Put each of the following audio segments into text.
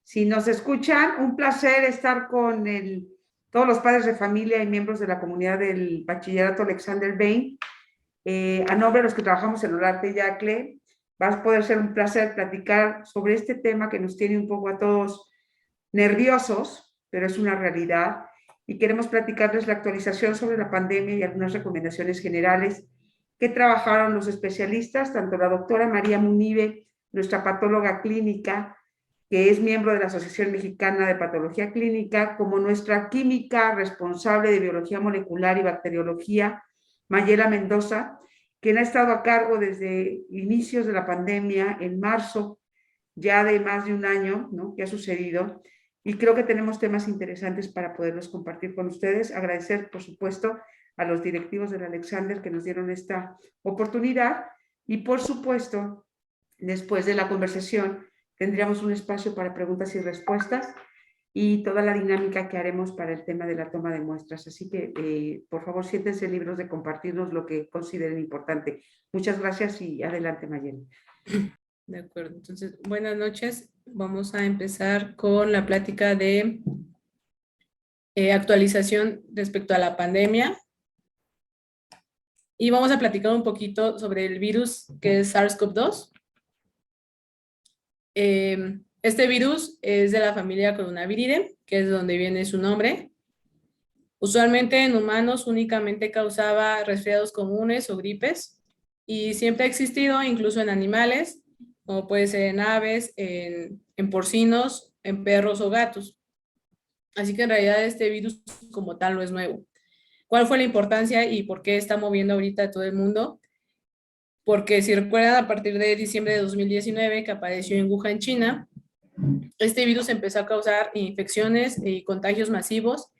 Si nos escuchan, un placer estar con todos los padres de familia y miembros de la comunidad del Bachillerato Alexander Bain. A nombre de los que trabajamos en Olarte Yacle, va a poder ser un placer platicar sobre este tema que nos tiene un poco a todos nerviosos, pero es una realidad. Y queremos platicarles la actualización sobre la pandemia y algunas recomendaciones generales que trabajaron los especialistas, tanto la doctora María Munive, nuestra patóloga clínica, que es miembro de la Asociación Mexicana de Patología Clínica, como nuestra química responsable de biología molecular y bacteriología, Mayela Mendoza, quien ha estado a cargo desde inicios de la pandemia, en marzo, ya de más de un año, ¿no?, que ha sucedido, y creo que tenemos temas interesantes para poderlos compartir con ustedes. Agradecer, por supuesto, a los directivos del Alexander que nos dieron esta oportunidad, y por supuesto, después de la conversación, tendríamos un espacio para preguntas y respuestas y toda la dinámica que haremos para el tema de la toma de muestras. Así que, por favor, siéntense libres de compartirnos lo que consideren importante. Muchas gracias y adelante, Mayeli. De acuerdo, entonces, buenas noches. Vamos a empezar con la plática de actualización respecto a la pandemia. Y vamos a platicar un poquito sobre el virus que es SARS-CoV-2. Este virus es de la familia Coronaviridae, que es de donde viene su nombre. Usualmente en humanos únicamente causaba resfriados comunes o gripes, y siempre ha existido incluso en animales, como puede ser en aves, en porcinos, en perros o gatos. Así que en realidad este virus como tal no es nuevo. ¿Cuál fue la importancia y por qué está moviendo ahorita a todo el mundo? Porque si recuerdan, a partir de diciembre de 2019, que apareció en Wuhan, China, este virus empezó a causar infecciones y contagios masivos,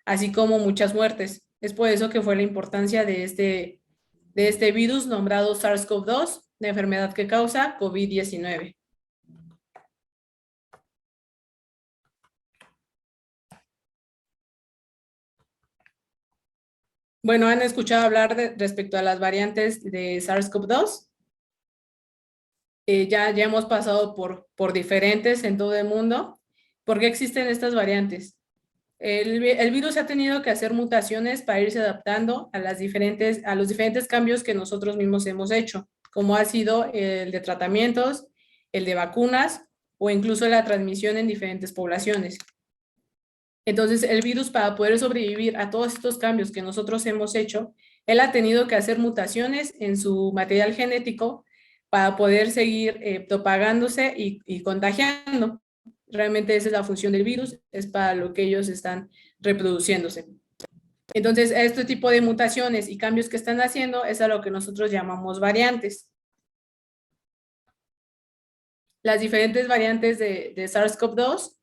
así como muchas muertes. Es por eso que fue la importancia de este virus nombrado SARS-CoV-2, la enfermedad que causa COVID-19. Bueno, ¿han escuchado hablar respecto a las variantes de SARS-CoV-2? Ya hemos pasado por diferentes en todo el mundo. ¿Por qué existen estas variantes? El virus ha tenido que hacer mutaciones para irse adaptando a los diferentes cambios que nosotros mismos hemos hecho, como ha sido el de tratamientos, el de vacunas o incluso la transmisión en diferentes poblaciones. Entonces, el virus, para poder sobrevivir a todos estos cambios que nosotros hemos hecho, él ha tenido que hacer mutaciones en su material genético para poder seguir propagándose y contagiando. Realmente esa es la función del virus, es para lo que ellos están reproduciéndose. Entonces, este tipo de mutaciones y cambios que están haciendo es a lo que nosotros llamamos variantes. Las diferentes variantes de SARS-CoV-2,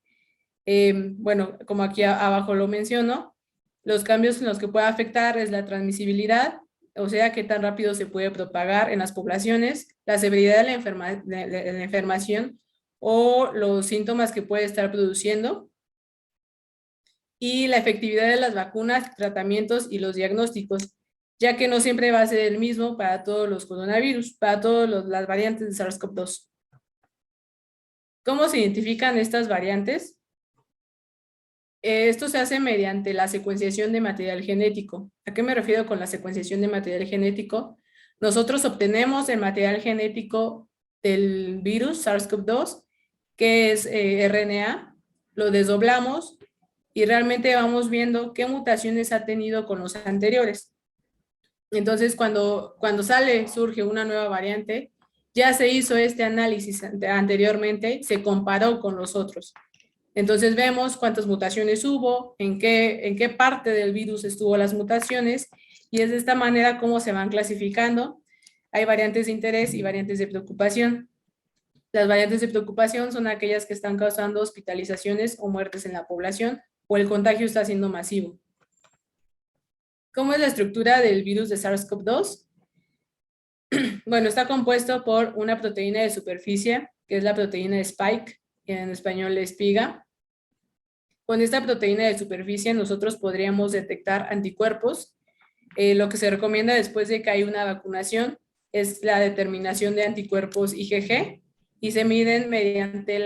bueno, como aquí abajo lo menciono, los cambios en los que puede afectar es la transmisibilidad, o sea, qué tan rápido se puede propagar en las poblaciones, la severidad de la enfermación o los síntomas que puede estar produciendo, y la efectividad de las vacunas, tratamientos y los diagnósticos, ya que no siempre va a ser el mismo para todos los coronavirus, para todas las variantes de SARS-CoV-2. ¿Cómo se identifican estas variantes? Esto se hace mediante la secuenciación de material genético. ¿A qué me refiero con la secuenciación de material genético? Nosotros obtenemos el material genético del virus SARS-CoV-2, que es RNA, lo desdoblamos y realmente vamos viendo qué mutaciones ha tenido con los anteriores. Entonces, cuando surge una nueva variante, ya se hizo este análisis anteriormente, se comparó con los otros. Entonces vemos cuántas mutaciones hubo, en qué parte del virus estuvo las mutaciones, y es de esta manera cómo se van clasificando. Hay variantes de interés y variantes de preocupación. Las variantes de preocupación son aquellas que están causando hospitalizaciones o muertes en la población, o el contagio está siendo masivo. ¿Cómo es la estructura del virus de SARS-CoV-2? Bueno, está compuesto por una proteína de superficie, que es la proteína de Spike, en español espiga. Con esta proteína de superficie nosotros podríamos detectar anticuerpos. Lo que se recomienda después de que hay una vacunación es la determinación de anticuerpos IgG, y se miden mediante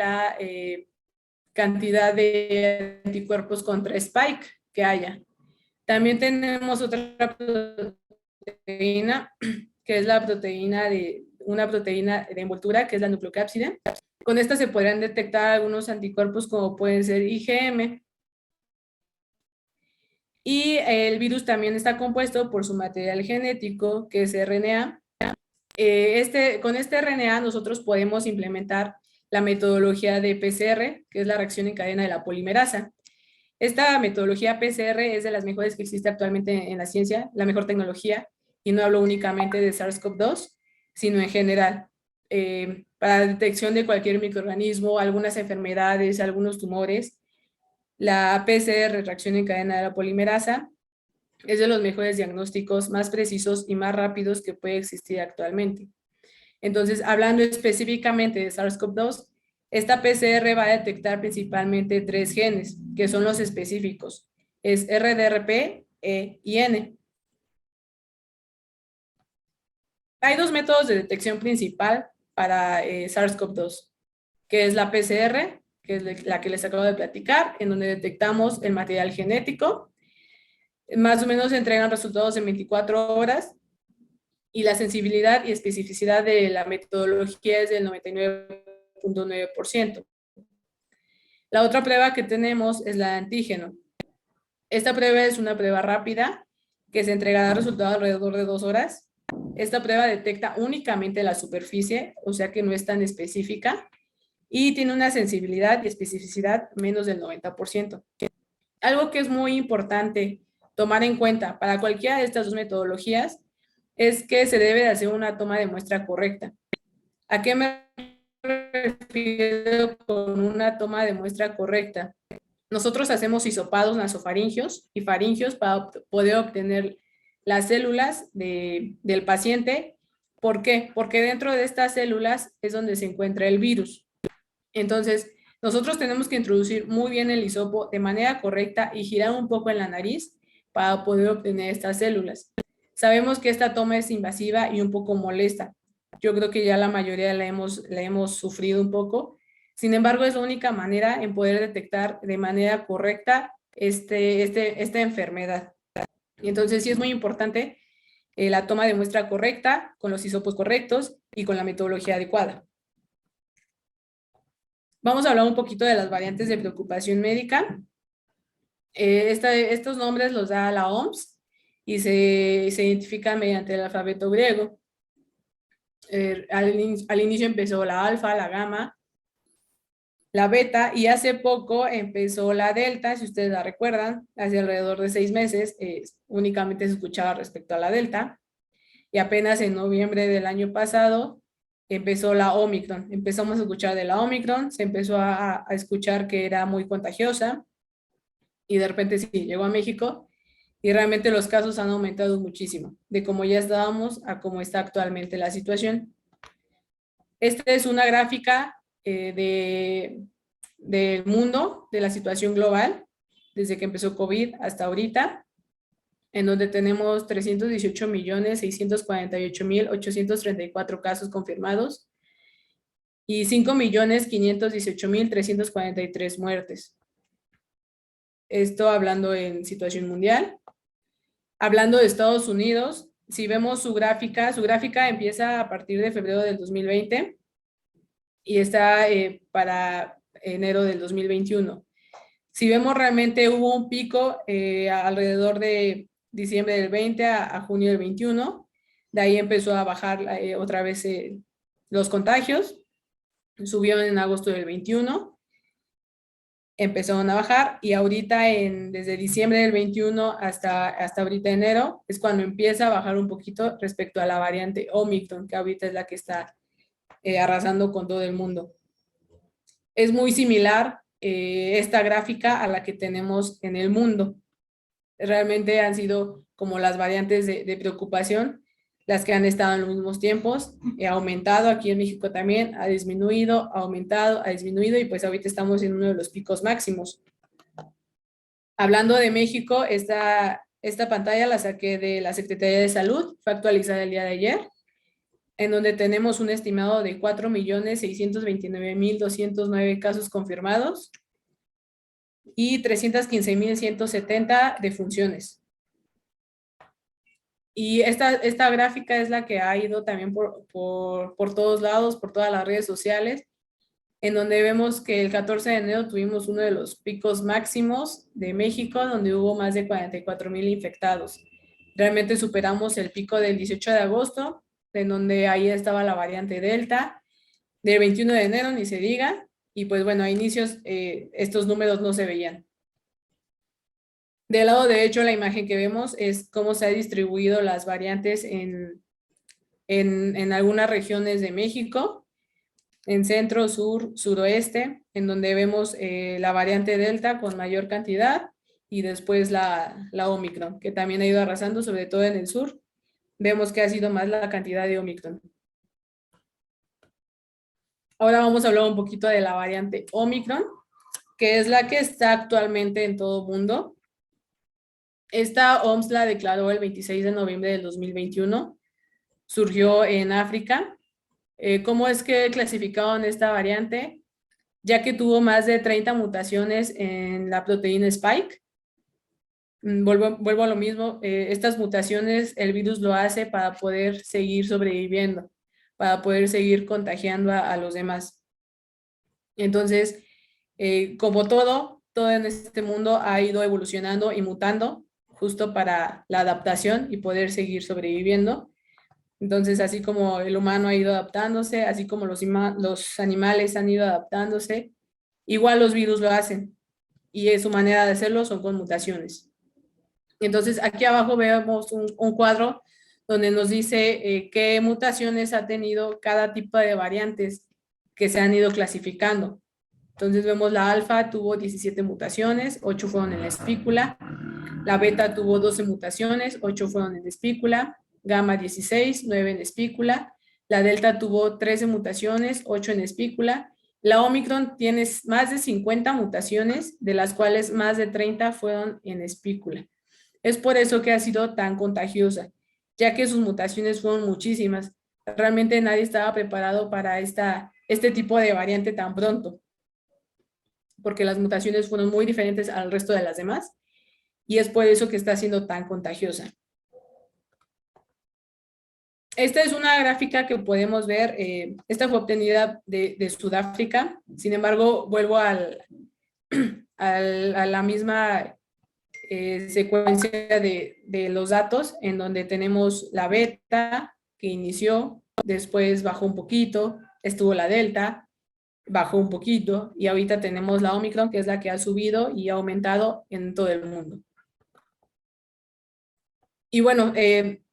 cantidad de anticuerpos contra Spike que haya. También tenemos otra proteína, que es una proteína de envoltura, que es la nucleocápside. Con esta se podrían detectar algunos anticuerpos como pueden ser IgM. Y el virus también está compuesto por su material genético, que es RNA. Con este RNA nosotros podemos implementar la metodología de PCR, que es la reacción en cadena de la polimerasa. Esta metodología PCR es de las mejores que existe actualmente en la ciencia, la mejor tecnología, y no hablo únicamente de SARS-CoV-2, sino en general, para detección de cualquier microorganismo, algunas enfermedades, algunos tumores. La PCR, reacción en cadena de la polimerasa, es de los mejores diagnósticos más precisos y más rápidos que puede existir actualmente. Entonces, hablando específicamente de SARS-CoV-2, esta PCR va a detectar principalmente 3 genes, que son los específicos. Es RDRP, E y N. Hay 2 métodos de detección principal para SARS-CoV-2, que es la PCR, que es la que les acabo de platicar, en donde detectamos el material genético. Más o menos se entregan resultados en 24 horas y la sensibilidad y especificidad de la metodología es del 99.9%. La otra prueba que tenemos es la de antígeno. Esta prueba es una prueba rápida que se entregará resultado alrededor de 2 horas. Esta prueba detecta únicamente la superficie, o sea que no es tan específica, y tiene una sensibilidad y especificidad menos del 90%. Algo que es muy importante tomar en cuenta para cualquiera de estas 2 metodologías es que se debe de hacer una toma de muestra correcta. ¿A qué me refiero con una toma de muestra correcta? Nosotros hacemos hisopados nasofaringios y faringios para poder obtener las células del paciente. ¿Por qué? Porque dentro de estas células es donde se encuentra el virus. Entonces, nosotros tenemos que introducir muy bien el hisopo de manera correcta y girar un poco en la nariz para poder obtener estas células. Sabemos que esta toma es invasiva y un poco molesta. Yo creo que ya la mayoría la hemos sufrido un poco. Sin embargo, es la única manera en poder detectar de manera correcta esta enfermedad. Y entonces sí es muy importante la toma de muestra correcta, con los hisopos correctos y con la metodología adecuada. Vamos a hablar un poquito de las variantes de preocupación médica. Estos nombres los da la OMS y se identifican mediante el alfabeto griego. Al inicio empezó la alfa, la gamma, la beta, y hace poco empezó la delta, si ustedes la recuerdan, hace alrededor de 6 meses únicamente se escuchaba respecto a la delta, y apenas en noviembre del año pasado empezó la Omicron. Empezamos a escuchar de la Omicron, se empezó a escuchar que era muy contagiosa, y de repente sí, llegó a México, y realmente los casos han aumentado muchísimo, de cómo ya estábamos a cómo está actualmente la situación. Esta es una gráfica del mundo, de la situación global, desde que empezó COVID hasta ahorita, en donde tenemos 318.648.834 casos confirmados y 5.518.343 muertes. Esto hablando en situación mundial. Hablando de Estados Unidos, si vemos su gráfica empieza a partir de febrero del 2020 y está para enero del 2021. Si vemos realmente hubo un pico alrededor de diciembre del 20 a junio del 21, de ahí empezó a bajar otra vez los contagios, subió en agosto del 21, empezaron a bajar y ahorita desde diciembre del 21 hasta ahorita enero es cuando empieza a bajar un poquito respecto a la variante Omicron, que ahorita es la que está arrasando con todo el mundo. Es muy similar esta gráfica a la que tenemos en el mundo. Realmente han sido como las variantes de preocupación, las que han estado en los mismos tiempos, ha aumentado aquí en México también, ha disminuido, ha aumentado, ha disminuido y pues ahorita estamos en uno de los picos máximos. Hablando de México, esta pantalla la saqué de la Secretaría de Salud, fue actualizada el día de ayer, en donde tenemos un estimado de 4.629.209 casos confirmados y 315.170 defunciones. Y esta gráfica es la que ha ido también por todos lados, por todas las redes sociales, en donde vemos que el 14 de enero tuvimos uno de los picos máximos de México, donde hubo más de 44,000 infectados. Realmente superamos el pico del 18 de agosto, en donde ahí estaba la variante Delta, del 21 de enero, ni se diga, y pues bueno, a inicios estos números no se veían. Del lado derecho, la imagen que vemos es cómo se han distribuido las variantes en algunas regiones de México, en centro, sur, suroeste, en donde vemos la variante Delta con mayor cantidad y después la Omicron, que también ha ido arrasando, sobre todo en el sur. Vemos que ha sido más la cantidad de Omicron. Ahora vamos a hablar un poquito de la variante Omicron, que es la que está actualmente en todo el mundo. Esta OMS la declaró el 26 de noviembre del 2021. Surgió en África. ¿Cómo es que clasificaron esta variante? Ya que tuvo más de 30 mutaciones en la proteína Spike. Vuelvo a lo mismo. Estas mutaciones, el virus lo hace para poder seguir sobreviviendo, para poder seguir contagiando a los demás. Entonces, como todo en este mundo ha ido evolucionando y mutando justo para la adaptación y poder seguir sobreviviendo. Entonces, así como el humano ha ido adaptándose, así como los animales han ido adaptándose, igual los virus lo hacen. Y su manera de hacerlo son con mutaciones. Entonces, aquí abajo vemos un cuadro donde nos dice qué mutaciones ha tenido cada tipo de variantes que se han ido clasificando. Entonces vemos la alfa tuvo 17 mutaciones, 8 fueron en la espícula. La beta tuvo 12 mutaciones, 8 fueron en espícula. Gamma 16, 9 en espícula. La delta tuvo 13 mutaciones, 8 en espícula. La Omicron tiene más de 50 mutaciones, de las cuales más de 30 fueron en espícula. Es por eso que ha sido tan contagiosa, ya que sus mutaciones fueron muchísimas. Realmente nadie estaba preparado para este tipo de variante tan pronto, porque las mutaciones fueron muy diferentes al resto de las demás, y es por eso que está siendo tan contagiosa. Esta es una gráfica que podemos ver, esta fue obtenida de Sudáfrica, sin embargo, vuelvo a la misma secuencia de los datos, en donde tenemos la beta que inició, después bajó un poquito, estuvo la delta, bajó un poquito, y ahorita tenemos la Omicron, que es la que ha subido y ha aumentado en todo el mundo. Y bueno,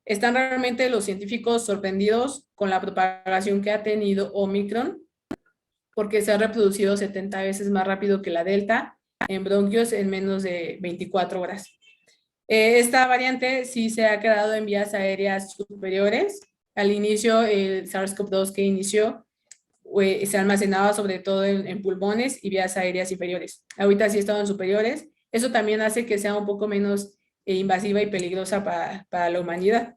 están realmente los científicos sorprendidos con la propagación que ha tenido Omicron, porque se ha reproducido 70 veces más rápido que la Delta en bronquios en menos de 24 horas. Esta variante sí se ha quedado en vías aéreas superiores. Al inicio, el SARS-CoV-2 que inició se almacenaba sobre todo en pulmones y vías aéreas inferiores. Ahorita sí estaban superiores. Eso también hace que sea un poco menos invasiva y peligrosa para la humanidad.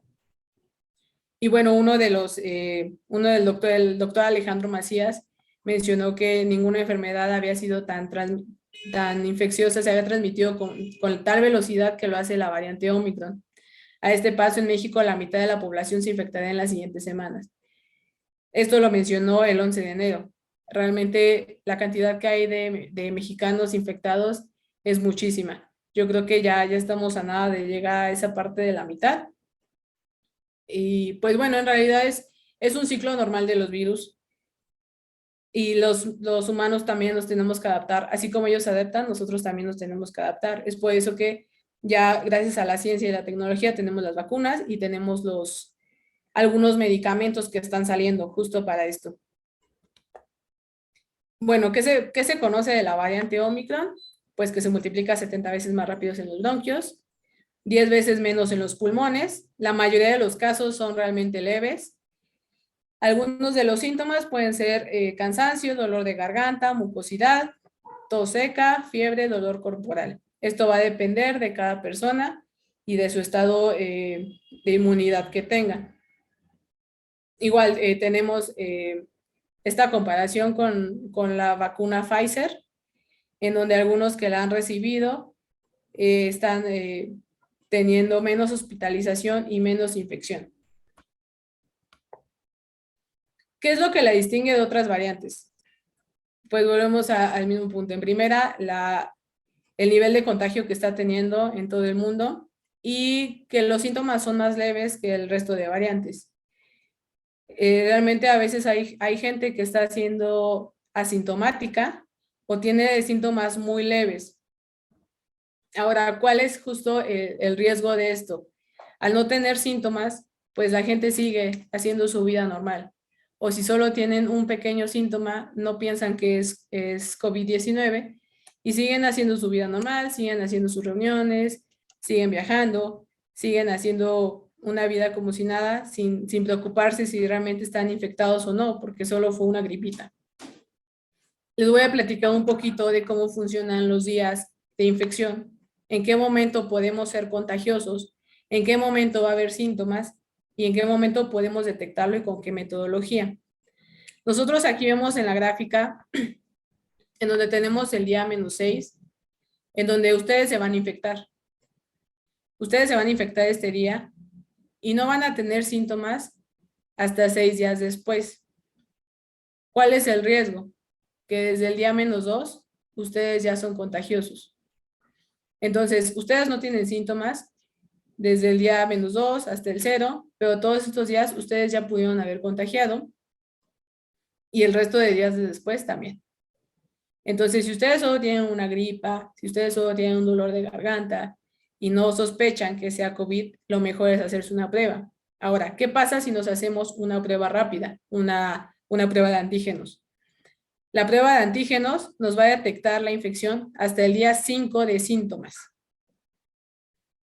Y bueno, el doctor Alejandro Macías mencionó que ninguna enfermedad había sido tan infecciosa, se había transmitido con tal velocidad que lo hace la variante Omicron. A este paso, en México, la mitad de la población se infectará en las siguientes semanas. Esto lo mencionó el 11 de enero. Realmente la cantidad que hay de mexicanos infectados es muchísima. Yo creo que ya estamos a nada de llegar a esa parte de la mitad. Y pues bueno, en realidad es un ciclo normal de los virus. Y los humanos también nos tenemos que adaptar. Así como ellos se adaptan, nosotros también nos tenemos que adaptar. Es por eso que ya gracias a la ciencia y la tecnología tenemos las vacunas y tenemos algunos medicamentos que están saliendo justo para esto. Bueno, ¿qué se conoce de la variante Omicron? Pues que se multiplica 70 veces más rápido en los bronquios, 10 veces menos en los pulmones. La mayoría de los casos son realmente leves. Algunos de los síntomas pueden ser cansancio, dolor de garganta, mucosidad, tos seca, fiebre, dolor corporal. Esto va a depender de cada persona y de su estado de inmunidad que tenga. Igual tenemos esta comparación con la vacuna Pfizer, en donde algunos que la han recibido están teniendo menos hospitalización y menos infección. ¿Qué es lo que la distingue de otras variantes? Pues volvemos al mismo punto. En primera, el nivel de contagio que está teniendo en todo el mundo y que los síntomas son más leves que el resto de variantes. Realmente a veces hay gente que está siendo asintomática o tiene síntomas muy leves. Ahora, ¿cuál es justo el riesgo de esto? Al no tener síntomas, pues la gente sigue haciendo su vida normal. O si solo tienen un pequeño síntoma, no piensan que es COVID-19 y siguen haciendo su vida normal, siguen haciendo sus reuniones, siguen viajando, siguen haciendo una vida como si nada, sin preocuparse si realmente están infectados o no, porque solo fue una gripita. Les voy a platicar un poquito de cómo funcionan los días de infección, en qué momento podemos ser contagiosos, en qué momento va a haber síntomas y en qué momento podemos detectarlo y con qué metodología. Nosotros aquí vemos en la gráfica en donde tenemos el día -6, en donde ustedes se van a infectar. Ustedes se van a infectar este día y no van a tener síntomas hasta 6 días después. ¿Cuál es el riesgo? Que desde el día -2 ustedes ya son contagiosos. Entonces, ustedes no tienen síntomas desde el día -2 hasta el 0, pero todos estos días ustedes ya pudieron haber contagiado y el resto de días de después también. Entonces, si ustedes solo tienen una gripa, si ustedes solo tienen un dolor de garganta y no sospechan que sea COVID, lo mejor es hacerse una prueba. Ahora, ¿qué pasa si nos hacemos una prueba rápida, una prueba de antígenos? La prueba de antígenos nos va a detectar la infección hasta el día 5 de síntomas.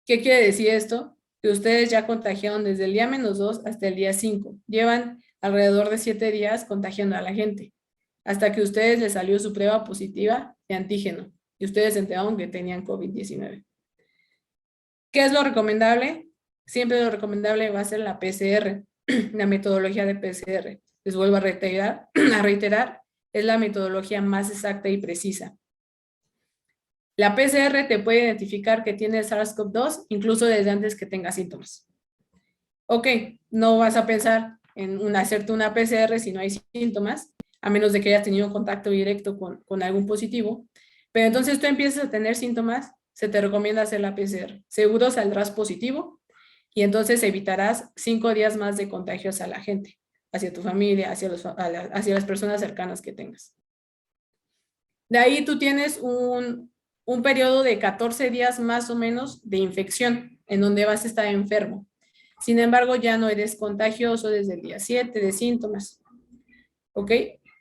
¿Qué quiere decir esto? Que ustedes ya contagiaron desde el día -2 hasta el día 5. Llevan alrededor de 7 días contagiando a la gente, hasta que a ustedes les salió su prueba positiva de antígeno y ustedes se enteraron que tenían COVID-19. ¿Qué es lo recomendable? Siempre lo recomendable va a ser la PCR, la metodología de PCR. Les vuelvo a reiterar, es la metodología más exacta y precisa. La PCR te puede identificar que tienes SARS-CoV-2 incluso desde antes que tengas síntomas. Ok, no vas a pensar en hacerte una PCR si no hay síntomas, a menos de que hayas tenido contacto directo con algún positivo. Pero entonces tú empiezas a tener síntomas, se te recomienda hacer la PCR. Seguro saldrás positivo y entonces evitarás 5 días más de contagios a la gente, hacia tu familia, hacia las personas cercanas que tengas. De ahí tú tienes un periodo de 14 días más o menos de infección, en donde vas a estar enfermo. Sin embargo, ya no eres contagioso desde el día 7 de síntomas. ¿Ok?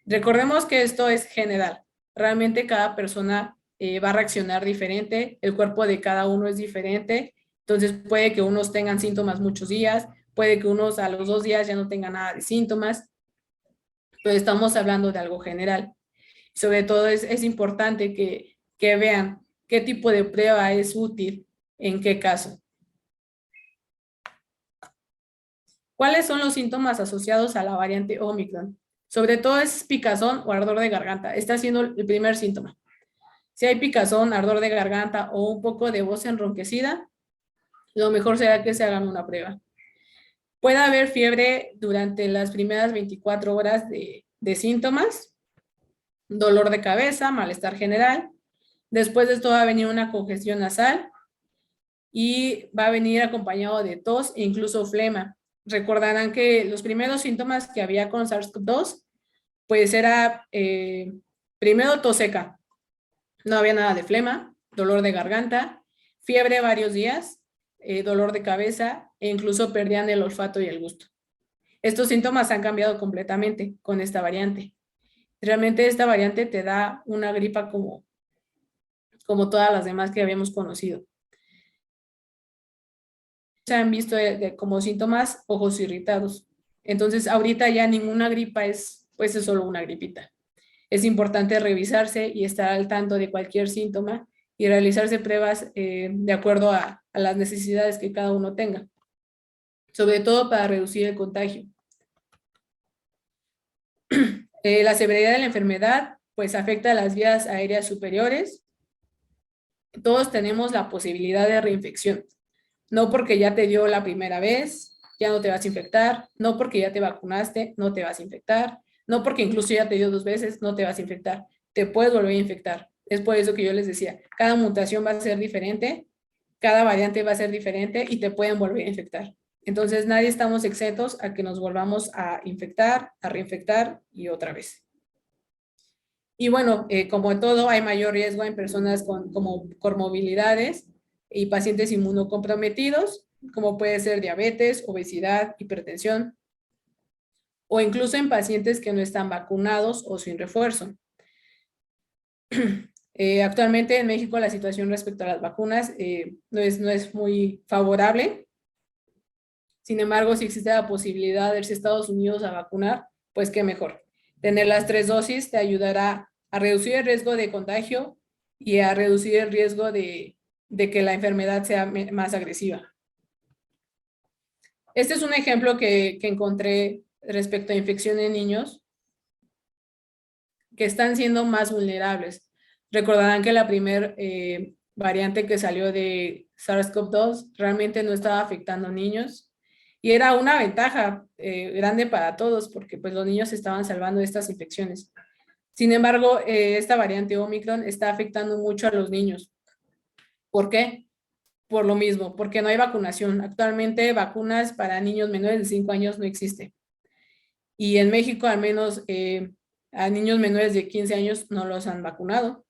Recordemos que esto es general. Realmente cada persona va a reaccionar diferente, el cuerpo de cada uno es diferente, entonces puede que unos tengan síntomas muchos días, puede que unos a los 2 días ya no tengan nada de síntomas, pero estamos hablando de algo general. Sobre todo es importante que vean qué tipo de prueba es útil, en qué caso. ¿Cuáles son los síntomas asociados a la variante Omicron? Sobre todo es picazón o ardor de garganta. Está siendo el primer síntoma. Si hay picazón, ardor de garganta o un poco de voz enronquecida, lo mejor será que se hagan una prueba. Puede haber fiebre durante las primeras 24 horas de síntomas, dolor de cabeza, malestar general. Después de esto va a venir una congestión nasal y va a venir acompañado de tos e incluso flema. Recordarán que los primeros síntomas que había con SARS-CoV-2, pues era primero tos seca, no había nada de flema, dolor de garganta, fiebre varios días, dolor de cabeza e incluso perdían el olfato y el gusto. Estos síntomas han cambiado completamente con esta variante. Realmente esta variante te da una gripa como todas las demás que habíamos conocido. Se han visto como síntomas ojos irritados. Entonces, ahorita ya ninguna gripa es solo una gripita. Es importante revisarse y estar al tanto de cualquier síntoma y realizarse pruebas de acuerdo a las necesidades que cada uno tenga, sobre todo para reducir el contagio. La severidad de la enfermedad pues afecta a las vías aéreas superiores. Todos tenemos la posibilidad de reinfección. No porque ya te dio la primera vez, ya no te vas a infectar. No porque ya te vacunaste, no te vas a infectar. No porque incluso ya te dio 2 veces, no te vas a infectar. Te puedes volver a infectar. Es por eso que yo les decía, cada mutación va a ser diferente, cada variante va a ser diferente y te pueden volver a infectar. Entonces, nadie estamos exentos a que nos volvamos a infectar, a reinfectar y otra vez. Y bueno, como en todo, hay mayor riesgo en personas con como comorbilidades y pacientes inmunocomprometidos, como puede ser diabetes, obesidad, hipertensión, o incluso en pacientes que no están vacunados o sin refuerzo. Actualmente en México la situación respecto a las vacunas no es muy favorable. Sin embargo, si existe la posibilidad de irse a Estados Unidos a vacunar, pues qué mejor. Tener las 3 dosis te ayudará a reducir el riesgo de contagio y a reducir el riesgo de que la enfermedad sea más agresiva. Este es un ejemplo que encontré respecto a infección en niños que están siendo más vulnerables. Recordarán que la primera variante que salió de SARS-CoV-2 realmente no estaba afectando a niños y era una ventaja grande para todos porque pues los niños se estaban salvando de estas infecciones. Sin embargo, esta variante Omicron está afectando mucho a los niños. ¿Por qué? Por lo mismo, porque no hay vacunación. Actualmente vacunas para niños menores de 5 años no existe. Y en México al menos a niños menores de 15 años no los han vacunado.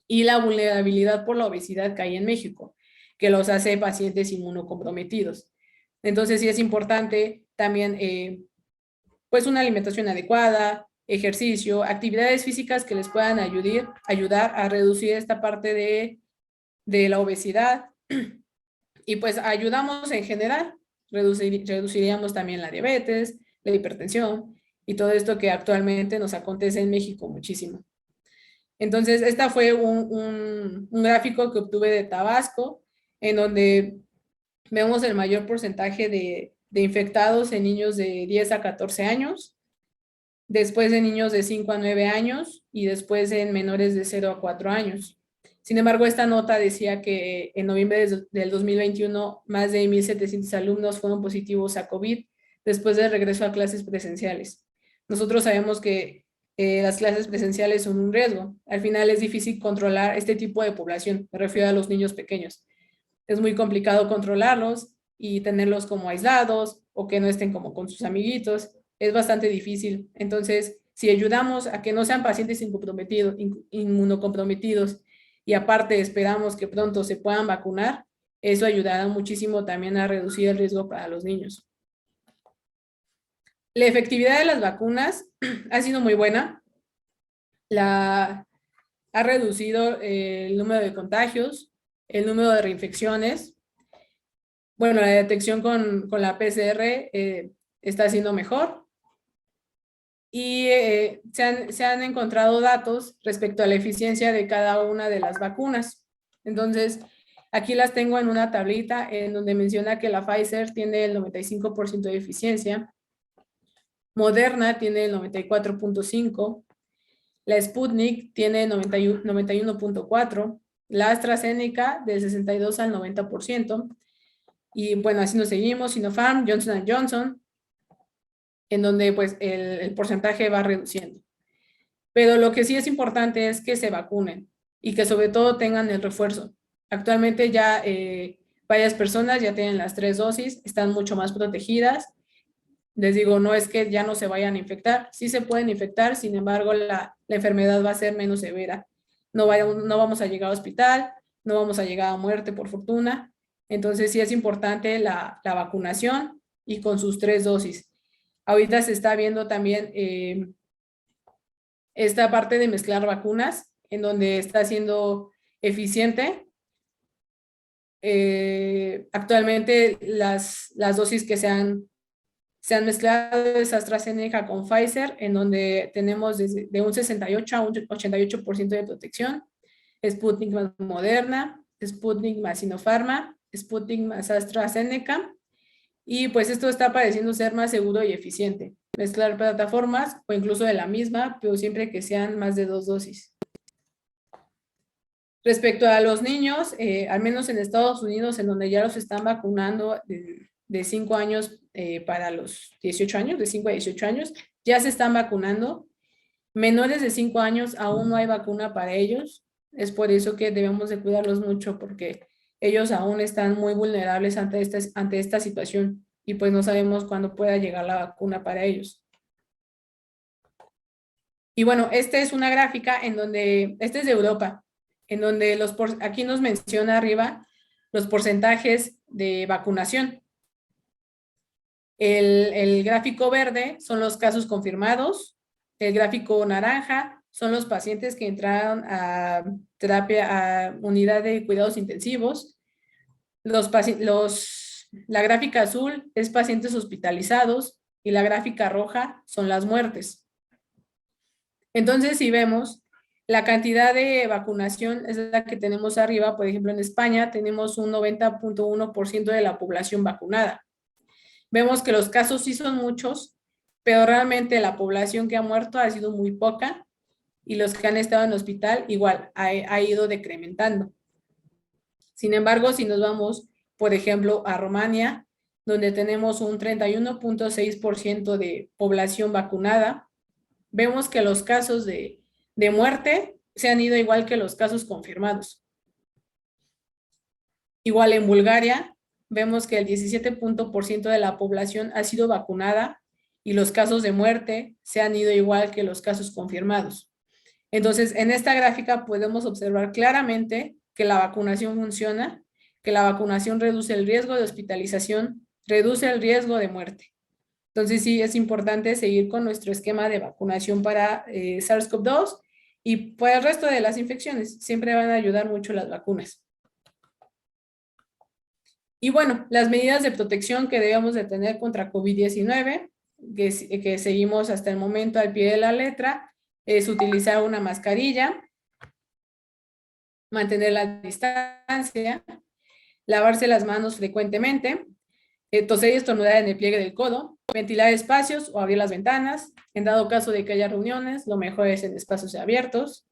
Y la vulnerabilidad por la obesidad que hay en México, que los hace pacientes inmunocomprometidos. Entonces sí es importante también pues una alimentación adecuada, ejercicio, actividades físicas que les puedan ayudar a reducir esta parte de la obesidad y pues ayudamos en general, reduciríamos también la diabetes, la hipertensión y todo esto que actualmente nos acontece en México muchísimo. Entonces, esta fue un gráfico que obtuve de Tabasco, en donde vemos el mayor porcentaje de infectados en niños de 10 a 14 años, después en niños de 5 a 9 años y después en menores de 0 a 4 años. Sin embargo, esta nota decía que en noviembre del 2021 más de 1,700 alumnos fueron positivos a COVID después del regreso a clases presenciales. Nosotros sabemos que las clases presenciales son un riesgo. Al final es difícil controlar este tipo de población, me refiero a los niños pequeños. Es muy complicado controlarlos y tenerlos como aislados o que no estén como con sus amiguitos. Es bastante difícil. Entonces, si ayudamos a que no sean pacientes inmunocomprometidos y aparte esperamos que pronto se puedan vacunar, eso ayudará muchísimo también a reducir el riesgo para los niños. La efectividad de las vacunas ha sido muy buena. Ha reducido el número de contagios, el número de reinfecciones. Bueno, la detección con la PCR está siendo mejor. Y se han encontrado datos respecto a la eficiencia de cada una de las vacunas. Entonces, aquí las tengo en una tablita en donde menciona que la Pfizer tiene el 95% de eficiencia, Moderna tiene el 94.5%, la Sputnik tiene 91.4%, la AstraZeneca del 62 al 90%, y bueno, así nos seguimos, Sinopharm, Johnson & Johnson, en donde pues el porcentaje va reduciendo. Pero lo que sí es importante es que se vacunen y que sobre todo tengan el refuerzo. Actualmente ya varias personas ya tienen las 3 dosis, están mucho más protegidas. Les digo, no es que ya no se vayan a infectar, sí se pueden infectar, sin embargo la enfermedad va a ser menos severa. No vamos a llegar al hospital, no vamos a llegar a muerte por fortuna. Entonces sí es importante la vacunación y con sus 3 dosis. Ahorita se está viendo también esta parte de mezclar vacunas, en donde está siendo eficiente. Actualmente las dosis que se han mezclado es AstraZeneca con Pfizer, en donde tenemos de un 68 a un 88% de protección. Sputnik más Moderna, Sputnik más Sinopharm, Sputnik más AstraZeneca. Y pues esto está pareciendo ser más seguro y eficiente. mezclar plataformas o incluso de la misma, pero siempre que sean más de 2 dosis. Respecto a los niños, al menos en Estados Unidos, en donde ya los están vacunando de 5 años para los 18 años, de 5 a 18 años, ya se están vacunando. Menores de 5 años aún no hay vacuna para ellos. Es por eso que debemos de cuidarlos mucho porque ellos aún están muy vulnerables ante esta situación y pues no sabemos cuándo pueda llegar la vacuna para ellos. Y bueno, esta es una gráfica en donde, esta es de Europa, en donde aquí nos menciona arriba los porcentajes de vacunación. El gráfico verde son los casos confirmados, el gráfico naranja son los pacientes que entraron a terapia, a unidad de cuidados intensivos. La gráfica azul es pacientes hospitalizados y la gráfica roja son las muertes. Entonces, si vemos, la cantidad de vacunación es la que tenemos arriba. Por ejemplo, en España tenemos un 90.1% de la población vacunada. Vemos que los casos sí son muchos, pero realmente la población que ha muerto ha sido muy poca y los que han estado en hospital igual ha ido decrementando. Sin embargo, si nos vamos, por ejemplo, a Rumania, donde tenemos un 31.6% de población vacunada, vemos que los casos de muerte se han ido igual que los casos confirmados. Igual en Bulgaria, vemos que el 17% de la población ha sido vacunada y los casos de muerte se han ido igual que los casos confirmados. Entonces, en esta gráfica podemos observar claramente que la vacunación funciona, que la vacunación reduce el riesgo de hospitalización, reduce el riesgo de muerte. Entonces, sí, es importante seguir con nuestro esquema de vacunación para SARS-CoV-2 y para el resto de las infecciones. Siempre van a ayudar mucho las vacunas. Y bueno, las medidas de protección que debemos de tener contra COVID-19, que seguimos hasta el momento al pie de la letra, es utilizar una mascarilla, mantener la distancia, lavarse las manos frecuentemente, toser y estornudar en el pliegue del codo, ventilar espacios o abrir las ventanas. En dado caso de que haya reuniones, lo mejor es en espacios abiertos.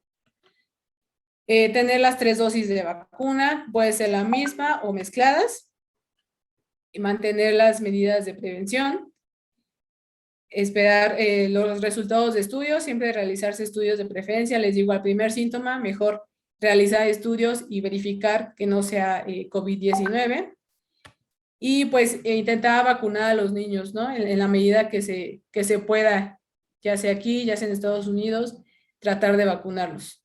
Tener las 3 dosis de vacuna, puede ser la misma o mezcladas. Y mantener las medidas de prevención. Esperar los resultados de estudios, siempre realizarse estudios de preferencia. Les digo, al primer síntoma, mejor realizar estudios y verificar que no sea COVID-19. Y pues intentar vacunar a los niños, ¿no? En la medida que se pueda, ya sea aquí, ya sea en Estados Unidos, tratar de vacunarlos.